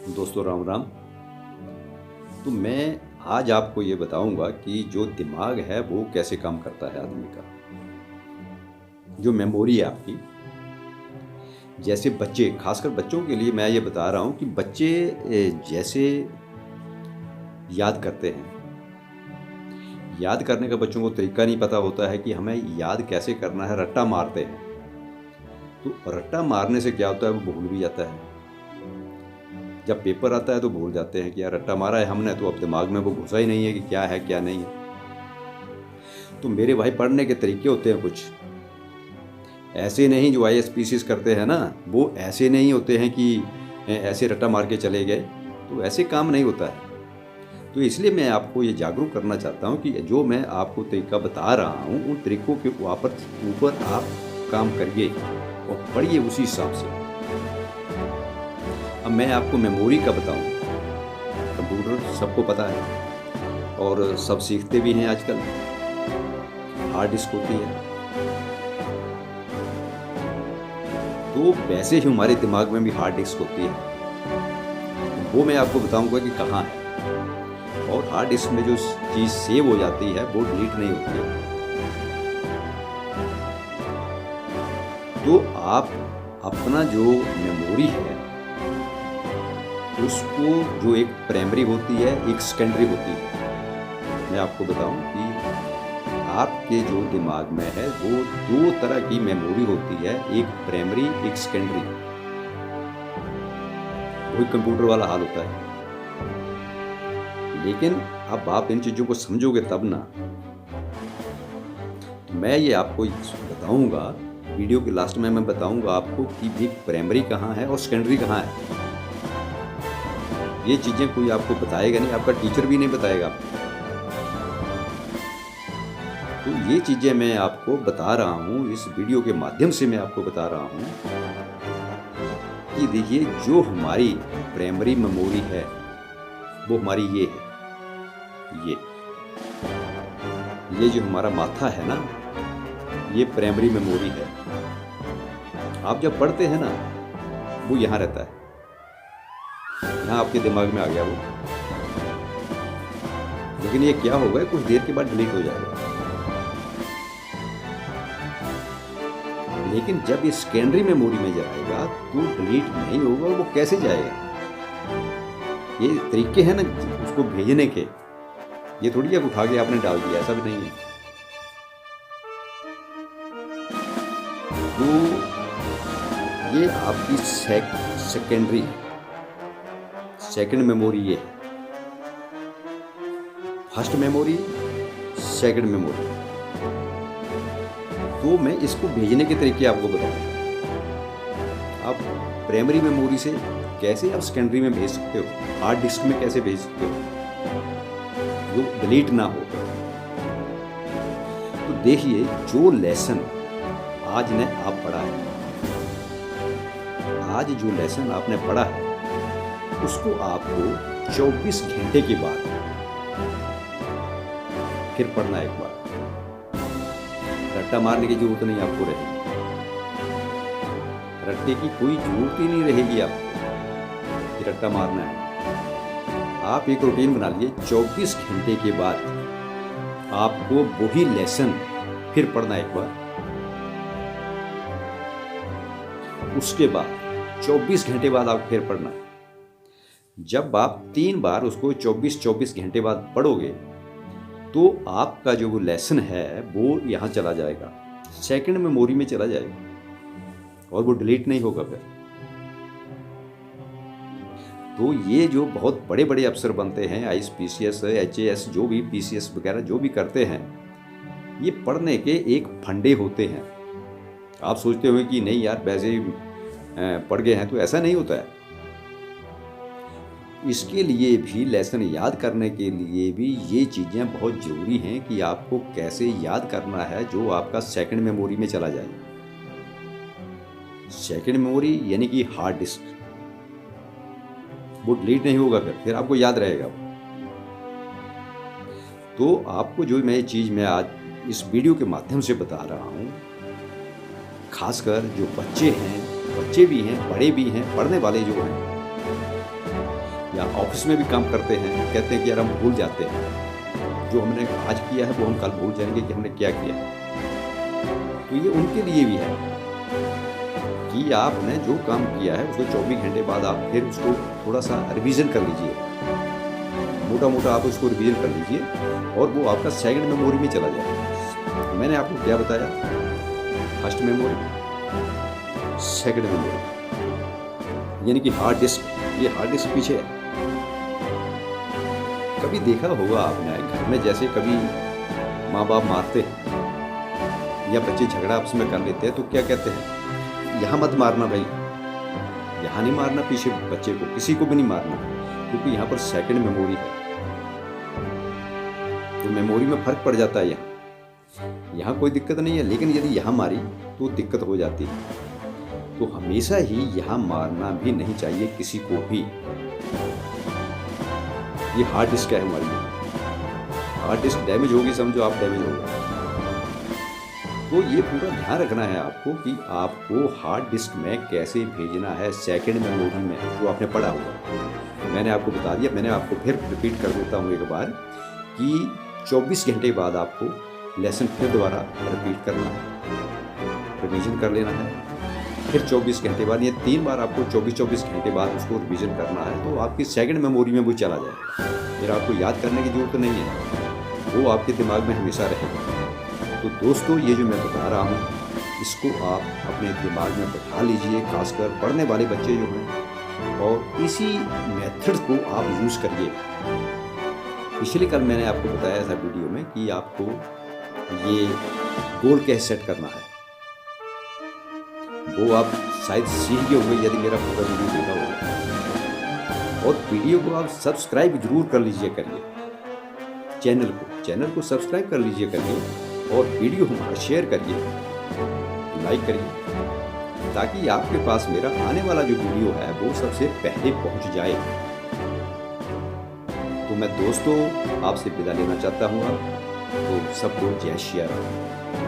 दोस्तों राम राम। तो मैं आज आपको ये बताऊंगा कि जो दिमाग है वो कैसे काम करता है आदमी का। जो मेमोरी है आपकी, जैसे बच्चे, खासकर बच्चों के लिए मैं ये बता रहा हूँ कि बच्चे जैसे याद करते हैं। याद करने का बच्चों को तरीका नहीं पता होता है कि हमें याद कैसे करना है। रट्टा मारते हैं, तो रट्टा मारने से क्या होता है, वो भूल भी जाता है। जब पेपर आता है तो भूल जाते हैं कि यार रट्टा मारा है हमने, तो अब दिमाग में वो घुसा ही नहीं है कि क्या है क्या नहीं है। तो मेरे भाई, पढ़ने के तरीके होते हैं कुछ ऐसे नहीं। जो IAS PCS करते हैं ना, वो ऐसे नहीं होते हैं कि ऐसे रट्टा मार के चले गए। तो ऐसे काम नहीं होता है। तो इसलिए मैं आपको ये जागरूक करना चाहता हूँ कि जो मैं आपको तरीका बता रहा हूँ, उन तरीकों के ऊपर आप काम करिए और पढ़िए उसी हिसाब से। अब मैं आपको मेमोरी का बताऊँ। कंप्यूटर सबको पता है और सब सीखते भी हैं आजकल। हार्ड डिस्क होती है, तो वैसे ही हमारे दिमाग में भी हार्ड डिस्क होती है। वो मैं आपको बताऊंगा कि कहाँ है। और हार्ड डिस्क में जो चीज़ सेव हो जाती है वो डिलीट नहीं होती है। तो आप अपना जो मेमोरी है उसको, जो एक प्राइमरी होती है, एक सेकेंडरी होती है। मैं आपको बताऊं कि आपके जो दिमाग में है वो दो तरह की मेमोरी होती है, एक प्राइमरी एक सेकेंडरी। वही कंप्यूटर वाला हाल होता है। लेकिन अब आप इन चीज़ों को समझोगे तब ना। तो मैं ये आपको बताऊंगा, वीडियो के लास्ट में मैं बताऊंगा आपको कि भी प्राइमरी कहाँ है और सेकेंडरी कहाँ है। ये चीज़ें कोई आपको बताएगा नहीं, आपका टीचर भी नहीं बताएगा। तो ये चीज़ें मैं आपको बता रहा हूँ, इस वीडियो के माध्यम से मैं आपको बता रहा हूँ कि देखिए, जो हमारी प्राइमरी मेमोरी है वो हमारी ये है। ये जो हमारा माथा है ना, ये प्राइमरी मेमोरी है। आप जब पढ़ते हैं ना, वो यहाँ रहता है, यहाँ आपके दिमाग में आ गया वो। लेकिन ये क्या होगा, कुछ देर के बाद डिलीट हो जाएगा। लेकिन जब ये सेकेंडरी मेमोरी में जाएगा तो डिलीट नहीं होगा। वो कैसे जाएगा? ये तरीके हैं ना उसको भेजने के। ये थोड़ी अब उठा के आपने डाल दिया, ऐसा भी नहीं है। तो ये आपकी सेकेंडरी, सेकेंड मेमोरी ये है। First memory, second memory. तो मैं इसको भेजने के तरीके आपको बताऊंगा। आप प्राइमरी मेमोरी से कैसे आप सेकेंडरी में भेज सकते हो, हार्ड डिस्क में कैसे भेज सकते हो जो डिलीट ना हो। तो देखिए, जो लेसन आज ने आप पढ़ा है, आज जो लेसन आपने पढ़ा है, उसको आपको 24 घंटे के बाद फिर पढ़ना है एक बार। रट्टा मारने की जरूरत नहीं आपको रहेगी। रट्टे की कोई जरूरत ही नहीं रहेगी आपको कि रट्टा मारना है। आप एक रूटीन बना लीजिए, 24 घंटे के बाद आपको वही लेसन फिर पढ़ना एक बार। उसके बाद 24 घंटे बाद आप फिर पढ़ना। जब आप 3 बार उसको 24 घंटे बाद पढ़ोगे तो आपका जो वो लेसन है वो यहाँ चला जाएगा, सेकंड मेमोरी में चला जाएगा और वो डिलीट नहीं होगा फिर। तो ये जो बहुत बड़े बड़े अफसर बनते हैं, IAS PCS HAS, जो भी PCS वगैरह जो भी करते हैं, ये पढ़ने के एक फंडे होते हैं। आप सोचते हो कि नहीं यार वैसे ही पढ़ गए हैं, तो ऐसा नहीं होता है। इसके लिए भी, लेसन याद करने के लिए भी ये चीज़ें बहुत ज़रूरी हैं कि आपको कैसे याद करना है जो आपका सेकंड मेमोरी में चला जाए। सेकंड मेमोरी यानी कि हार्ड डिस्क, वो डिलीट नहीं होगा फिर आपको याद रहेगा। तो आपको जो मैं चीज़ मैं आज इस वीडियो के माध्यम से बता रहा हूँ, खासकर जो बच्चे हैं, बच्चे भी हैं, बड़े भी हैं, पढ़ने वाले जो हैं, या ऑफिस में भी काम करते हैं, कहते हैं कि यार हम भूल जाते हैं, जो हमने आज किया है वो हम कल भूल जाएंगे कि हमने क्या किया है। तो ये उनके लिए भी है कि आपने जो काम किया है उसको 24 घंटे बाद आप फिर उसको थोड़ा सा रिवीजन कर लीजिए, मोटा मोटा आप उसको रिवीजन कर लीजिए और वो आपका सेकंड मेमोरी में चला जाए। मैंने आपको क्या बताया, फर्स्ट मेमोरी, सेकंड मेमोरी, यानी कि हार्ड डिस्क। ये हार्ड डिस्क पीछे है। कभी देखा होगा आपने घर में, जैसे कभी माँ बाप मारते हैं या बच्चे झगड़ा आपस में कर लेते हैं तो क्या कहते हैं, यहाँ मत मारना भाई, यहाँ नहीं मारना पीछे बच्चे को, किसी को भी नहीं मारना, क्योंकि यहाँ पर सेकंड मेमोरी है। तो मेमोरी में फर्क पड़ जाता है। यहाँ कोई दिक्कत नहीं है, लेकिन यदि यहाँ मारी तो दिक्कत हो जाती है। तो हमेशा ही यहाँ मारना भी नहीं चाहिए किसी को भी। ये हार्ड डिस्क है हमारी, हार्ड डिस्क डैमेज होगी, समझो आप डैमेज हो गए। तो ये पूरा ध्यान रखना है आपको कि आपको हार्ड डिस्क में कैसे भेजना है सेकंड मेमोरी में, जो आपने पढ़ा हुआ। मैंने आपको बता दिया, मैंने आपको फिर रिपीट कर देता हूँ एक बार कि 24 घंटे बाद आपको लेसन फिर दोबारा रिपीट करना है, रिवीजन कर लेना है। फिर 24 घंटे बाद, ये 3 बार आपको 24-24 घंटे बाद उसको रिवीजन करना है, तो आपकी सेकंड मेमोरी में वो चला जाएगा। फिर आपको याद करने की जरूरत नहीं है, वो आपके दिमाग में हमेशा रहेगा। तो दोस्तों, ये जो मैं बता रहा हूँ इसको आप अपने दिमाग में बैठा लीजिए, खासकर पढ़ने वाले बच्चे जो हैं, और इसी मेथड को आप यूज़ करिए। पिछले कल मैंने आपको बताया था वीडियो में कि आपको ये गोल कैसे सेट करना है, वो आप शायद सीख गए होंगे यदि मेरा पूरा वीडियो देखा होगा। और वीडियो को आप सब्सक्राइब जरूर कर लीजिए करिए, चैनल को सब्सक्राइब कर लीजिए करिए, और वीडियो हमारा शेयर करिए, लाइक करिए, ताकि आपके पास मेरा आने वाला जो वीडियो है वो सबसे पहले पहुंच जाए। तो मैं दोस्तों आपसे विदा लेना चाहता हूँ, तो सबको जय श्री राम।